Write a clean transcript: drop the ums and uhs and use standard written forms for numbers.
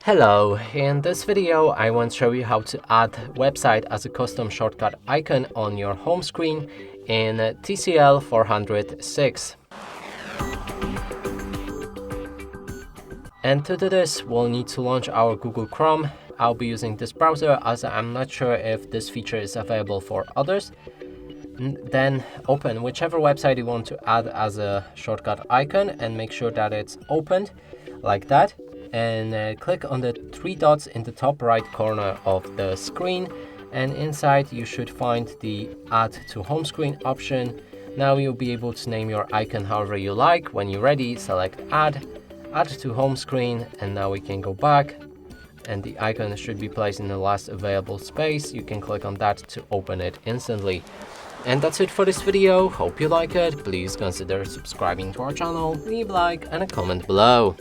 Hello, in this video I want to show you how to add website as a custom shortcut icon on your home screen in TCL 406. And to do this, we'll need to launch our Google Chrome. I'll be using this browser as I'm not sure if this feature is available for others. Then open whichever website you want to add as a shortcut icon and make sure that it's opened like that. And click on the three dots in the top right corner of the screen, and inside you should find the Add to Home Screen option. Now you'll be able to name your icon however you like. When you're ready, select Add to Home Screen, and now we can go back and the icon should be placed in the last available space. You can click on that to open it instantly. And that's it for this video. Hope you like it. Please consider subscribing to our channel, leave a like and a comment below.